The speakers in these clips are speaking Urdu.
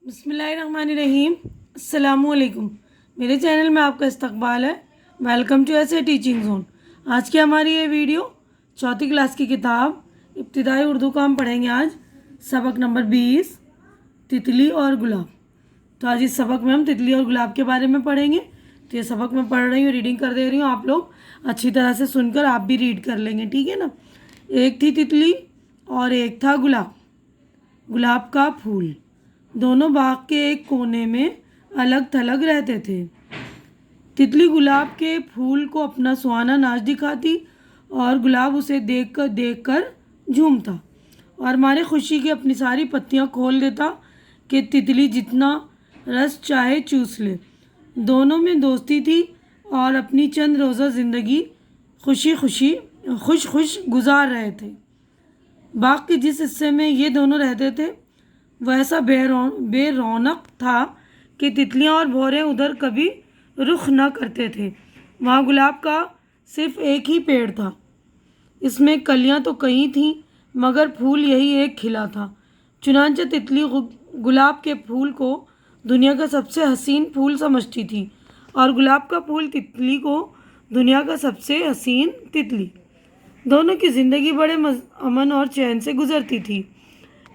بسم اللہ الرحمن الرحیم۔ السلام علیکم، میرے چینل میں آپ کا استقبال ہے۔ ویلکم ٹو ایسے ٹیچنگ زون۔ آج کی ہماری یہ ویڈیو چوتھی کلاس کی کتاب ابتدائی اردو کا ہم پڑھیں گے۔ آج سبق نمبر 20 تتلی اور گلاب۔ تو آج اس سبق میں ہم تتلی اور گلاب کے بارے میں پڑھیں گے۔ تو یہ سبق میں پڑھ رہی ہوں، ریڈنگ کر دے رہی ہوں، آپ لوگ اچھی طرح سے سن کر آپ بھی ریڈ کر لیں گے، ٹھیک ہے نا۔ ایک تھی تتلی اور ایک تھا گلاب، گلاب کا پھول، دونوں باغ کے ایک کونے میں الگ تھلگ رہتے تھے۔ تتلی گلاب کے پھول کو اپنا سہانا ناچ دکھاتی اور گلاب اسے دیکھ کر جھومتا اور مارے خوشی کے اپنی ساری پتیاں کھول دیتا کہ تتلی جتنا رس چاہے چوس لے۔ دونوں میں دوستی تھی اور اپنی چند روزہ زندگی خوش گزار رہے تھے۔ باغ کے جس حصے میں یہ دونوں رہتے تھے وہ ایسا بے رونق تھا کہ تتلیاں اور بھورے ادھر کبھی رخ نہ کرتے تھے۔ وہاں گلاب کا صرف ایک ہی پیڑ تھا، اس میں کلیاں تو کئی تھیں مگر پھول یہی ایک کھلا تھا۔ چنانچہ تتلی گلاب کے پھول کو دنیا کا سب سے حسین پھول سمجھتی تھی اور گلاب کا پھول تتلی کو دنیا کا سب سے حسین تتلی۔ دونوں کی زندگی بڑے امن اور چین سے گزرتی تھی۔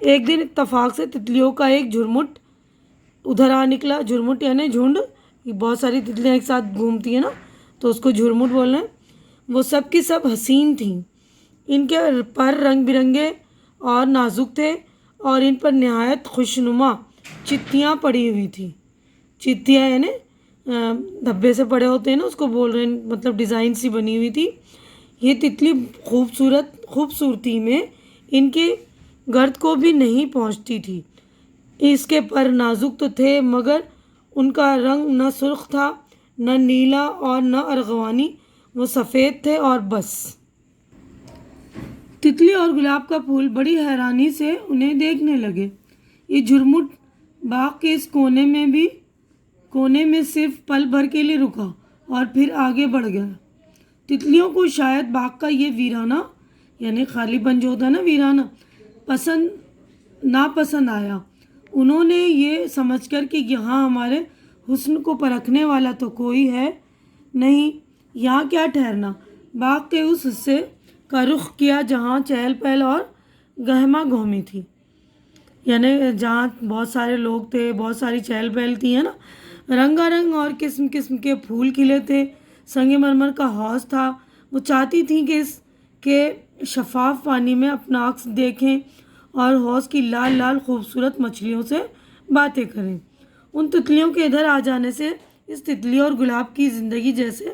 ایک دن اتفاق سے تتلیوں کا ایک جھرمٹ ادھر آ نکلا۔ جھرمٹ یعنی جھنڈ، بہت ساری تتلیاں ایک ساتھ گھومتی ہیں نا، تو اس کو جھرمٹ بولنا ہے۔ وہ سب کی سب حسین تھیں، ان کے پر رنگ برنگے اور نازک تھے اور ان پر نہایت خوشنما چتیاں پڑی ہوئی تھیں۔ چتیاں یعنی دھبے سے پڑے ہوتے ہیں نا، اس کو بول رہے ہیں، مطلب ڈیزائن سی بنی ہوئی تھی۔ یہ تتلی خوبصورتی میں ان کے گرد کو بھی نہیں پہنچتی تھی۔ اس کے پر نازک تو تھے مگر ان کا رنگ نہ سرخ تھا، نہ نیلا اور نہ ارغوانی، وہ سفید تھے اور بس۔ تتلی اور گلاب کا پھول بڑی حیرانی سے انہیں دیکھنے لگے۔ یہ جھرمٹ باغ کے اس کونے میں صرف پل بھر کے لیے رکا اور پھر آگے بڑھ گیا۔ تتلیوں کو شاید باغ کا یہ ویرانہ یعنی خالی پن جو ہوتا ہے نا، ویرانہ ناپسند آیا۔ انہوں نے یہ سمجھ کر کہ یہاں ہمارے حسن کو پرکھنے والا تو کوئی ہے نہیں، یہاں کیا ٹھہرنا، باغ کے اس حصے کا رخ کیا جہاں چہل پہل اور گہما گہمی تھی، یعنی جہاں بہت سارے لوگ تھے، بہت ساری چہل پہل تھی، ہے نا، رنگا رنگ اور قسم قسم کے پھول کھلے تھے، سنگ مرمر کا حوض تھا۔ وہ چاہتی تھیں کہ اس کے شفاف پانی میں اپنا عکس دیکھیں اور حوض کی لال لال خوبصورت مچھلیوں سے باتیں کریں۔ ان تتلیوں کے ادھر آ جانے سے اس تتلی اور گلاب کی زندگی جیسے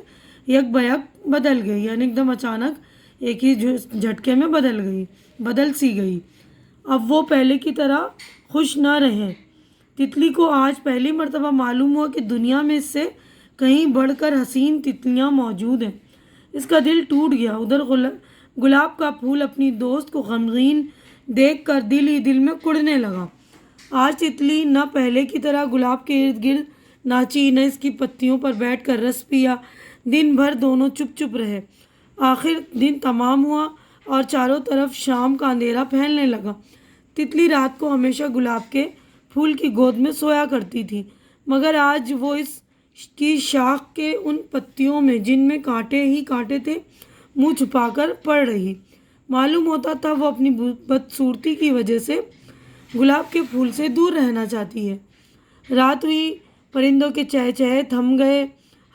یک بیک بدل گئی، یعنی ایک دم اچانک ایک ہی جھٹکے میں بدل سی گئی۔ اب وہ پہلے کی طرح خوش نہ رہے۔ تتلی کو آج پہلی مرتبہ معلوم ہوا کہ دنیا میں اس سے کہیں بڑھ کر حسین تتلیاں موجود ہیں۔ اس کا دل ٹوٹ گیا۔ ادھر گلاب کا پھول اپنی دوست کو غمگین دیکھ کر دل ہی دل میں کڑنے لگا۔ آج تتلی نہ پہلے کی طرح گلاب کے ارد گرد ناچی، نہ اس کی پتیوں پر بیٹھ کر رس پیا۔ دن بھر دونوں چپ رہے۔ آخر دن تمام ہوا اور چاروں طرف شام کا اندھیرا پھیلنے لگا۔ تتلی رات کو ہمیشہ گلاب کے پھول کی گود میں سویا کرتی تھی، مگر آج وہ اس کی شاخ کے ان پتیوں میں جن میں کانٹے ہی کانٹے تھے منہ چھپا کر پڑ رہی۔ معلوم ہوتا تھا وہ اپنی بدصورتی کی وجہ سے گلاب کے پھول سے دور رہنا چاہتی ہے۔ رات ہوئی، پرندوں کے چہچہے تھم گئے،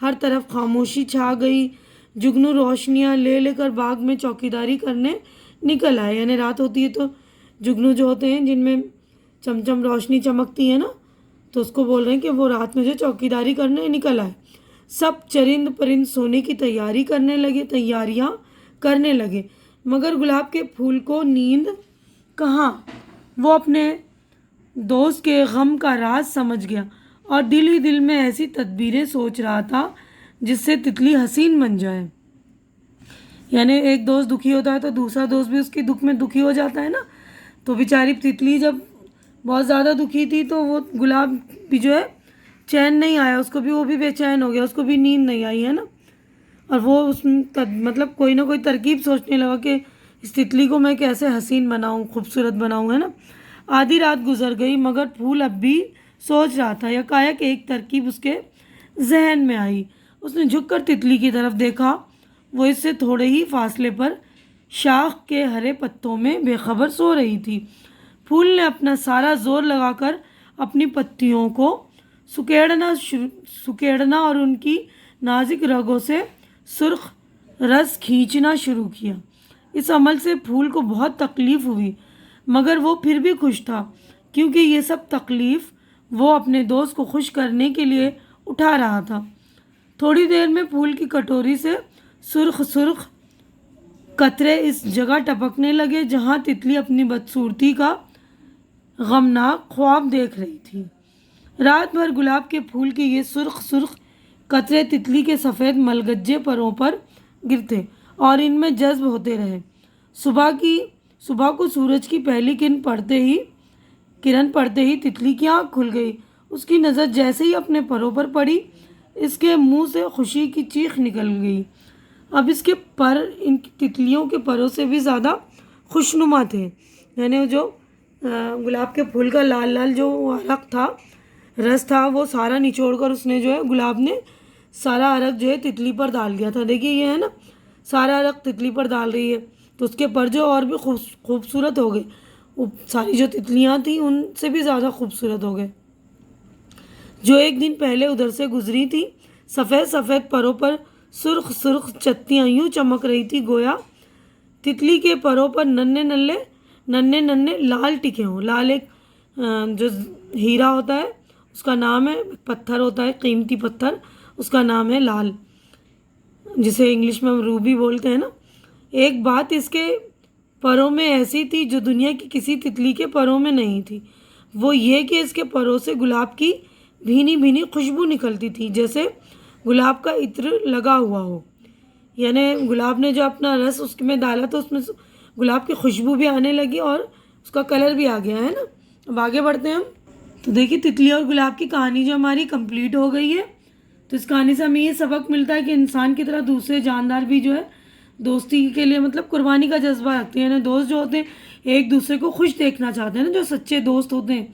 ہر طرف خاموشی چھا گئی۔ جگنو روشنیاں لے کر باغ میں چوکیداری کرنے نکل آئے، یعنی رات ہوتی ہے تو جگنو جو ہوتے ہیں جن میں چمچم روشنی چمکتی ہے نا، تو اس کو بول رہے ہیں کہ وہ رات میں جو چوکیداری کرنے نکل آئے۔ سب چرند پرند سونے کی تیاریاں کرنے لگے، مگر گلاب کے پھول کو نیند کہاں۔ وہ اپنے دوست کے غم کا راز سمجھ گیا اور دل ہی دل میں ایسی تدبیریں سوچ رہا تھا جس سے تتلی حسین بن جائے۔ یعنی ایک دوست دکھی ہوتا ہے تو دوسرا دوست بھی اس کی دکھ میں دکھی ہو جاتا ہے نا، تو بیچاری تتلی جب بہت زیادہ دکھی تھی تو وہ گلاب بھی جو ہے چین نہیں آیا اس کو بھی، وہ بھی بے چین ہو گیا، اس کو بھی نیند نہیں آئی، ہے نا، اور وہ مطلب کوئی نہ کوئی ترکیب سوچنے لگا کہ اس تتلی کو میں کیسے حسین بناؤں، خوبصورت بناؤں، ہے نا۔ آدھی رات گزر گئی مگر پھول اب بھی سوچ رہا تھا، یکایک ایک ترکیب اس کے ذہن میں آئی۔ اس نے جھک کر تتلی کی طرف دیکھا، وہ اس سے تھوڑے ہی فاصلے پر شاخ کے ہرے پتوں میں بے خبر سو رہی تھی۔ پھول نے اپنا سارا زور لگا کر اپنی پتیوں کو سکیڑنا اور ان کی نازک رگوں سے سرخ رس کھینچنا شروع کیا۔ اس عمل سے پھول کو بہت تکلیف ہوئی، مگر وہ پھر بھی خوش تھا، کیونکہ یہ سب تکلیف وہ اپنے دوست کو خوش کرنے کے لیے اٹھا رہا تھا۔ تھوڑی دیر میں پھول کی کٹوری سے سرخ سرخ قطرے اس جگہ ٹپکنے لگے جہاں تتلی اپنی بدصورتی کا غمناک خواب دیکھ رہی تھی۔ رات بھر گلاب کے پھول کے یہ سرخ سرخ قطرے تتلی کے سفید ملگجے پروں پر گرتے اور ان میں جذب ہوتے رہے۔ صبح کو سورج کی پہلی کرن پڑتے ہی تتلی کی آنکھ کھل گئی۔ اس کی نظر جیسے ہی اپنے پروں پر پڑی، اس کے منہ سے خوشی کی چیخ نکل گئی۔ اب اس کے پر ان تتلیوں کے پروں سے بھی زیادہ خوشنما تھے، یعنی جو گلاب کے پھول کا لال لال جو عرق تھا، رس تھا، وہ سارا نچوڑ کر اس نے جو ہے گلاب نے سارا عرق جو ہے تتلی پر ڈال دیا تھا۔ دیکھیے یہ ہے نا، سارا عرق تتلی پر ڈال رہی ہے، تو اس کے پر جو اور بھی خوبصورت ہو گئے، وہ ساری جو تتلیاں تھیں ان سے بھی زیادہ خوبصورت ہو گئے، جو ایک دن پہلے ادھر سے گزری تھی۔ سفید سفید پروں پر سرخ سرخ چتیاں یوں چمک رہی تھی گویا تتلی کے پروں پر ننھے ننھے لال ٹکے ہوں۔ لال ایک جو ہیرا ہوتا ہے اس کا نام ہے، پتھر ہوتا ہے قیمتی پتھر، اس کا نام ہے لال، جسے انگلش میں ہم روبی بولتے ہیں نا۔ ایک بات اس کے پروں میں ایسی تھی جو دنیا کی کسی تتلی کے پروں میں نہیں تھی، وہ یہ کہ اس کے پروں سے گلاب کی بھینی بھینی خوشبو نکلتی تھی، جیسے گلاب کا عطر لگا ہوا ہو، یعنی گلاب نے جو اپنا رس اس میں ڈالا تو اس میں گلاب کی خوشبو بھی آنے لگی اور اس کا کلر بھی آ گیا ہے نا۔ اب آگے بڑھتے ہیں ہم، تو دیکھیے تتلی اور گلاب کی کہانی جو ہماری کمپلیٹ ہو گئی ہے۔ تو اس کہانی سے ہمیں یہ سبق ملتا ہے کہ انسان کی طرح دوسرے جاندار بھی جو ہے دوستی کے لیے مطلب قربانی کا جذبہ رکھتے ہیں، یعنی دوست جو ہوتے ہیں ایک دوسرے کو خوش دیکھنا چاہتے ہیں نا، جو سچے دوست ہوتے ہیں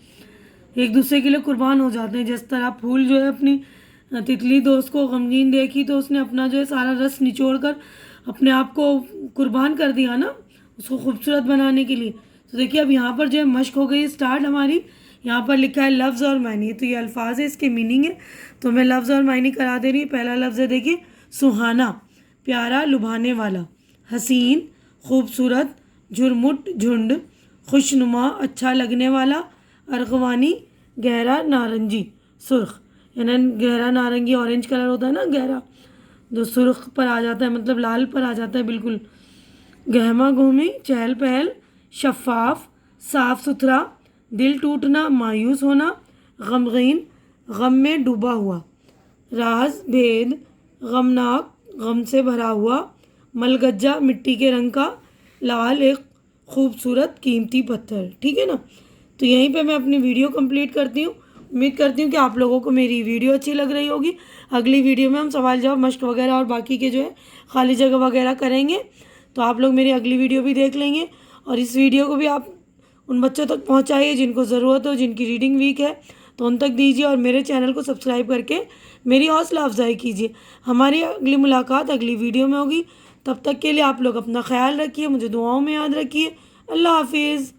ایک دوسرے کے لیے قربان ہو جاتے ہیں۔ جس طرح پھول جو ہے اپنی تتلی دوست کو غمگین دیکھی تو اس نے اپنا جو ہے سارا رس نچوڑ کر اپنے آپ کو قربان کر دیا نا اس کو خوبصورت بنانے کے لیے۔ تو دیکھیے اب یہاں پر جو ہے مشق ہو گئی اسٹارٹ ہماری۔ یہاں پر لکھا ہے لفظ اور معنی، تو یہ الفاظ ہے، اس کے میننگ ہے، تو میں لفظ اور معنی کرا دے رہی ہوں۔ پہلا لفظ ہے دیکھیے سہانا، پیارا لبھانے والا، حسین خوبصورت، جھرمٹ جھنڈ، خوشنما اچھا لگنے والا، ارغوانی گہرا نارنجی سرخ، یعنی گہرا نارنگی اورنج کلر ہوتا ہے نا، گہرا جو سرخ پر آ جاتا ہے مطلب لال پر آ جاتا ہے بالکل، گہما گہمی چہل پہل، شفاف صاف ستھرا، دل ٹوٹنا مایوس ہونا، غمگین غم میں ڈوبا ہوا، راز بھید غمناک غم سے بھرا ہوا، ملگجا مٹی کے رنگ کا، لال ایک خوبصورت قیمتی پتھر۔ ٹھیک ہے نا، تو یہیں پہ میں اپنی ویڈیو کمپلیٹ کرتی ہوں۔ امید کرتی ہوں کہ آپ لوگوں کو میری ویڈیو اچھی لگ رہی ہوگی۔ اگلی ویڈیو میں ہم سوال جواب مشق وغیرہ اور باقی کے جو ہے خالی جگہ وغیرہ کریں گے، تو آپ لوگ میری اگلی ویڈیو بھی دیکھ لیں گے، اور اس ویڈیو کو بھی آپ ان بچوں تک پہنچائیے جن کو ضرورت ہو، جن کی ریڈنگ ویک ہے تو ان تک دیجیے، اور میرے چینل کو سبسکرائب کر کے میری حوصلہ افزائی کیجیے۔ ہماری اگلی ملاقات اگلی ویڈیو میں ہوگی، تب تک کے لیے آپ لوگ اپنا خیال رکھیے، مجھے دعاؤں میں یاد رکھیے۔ اللہ حافظ۔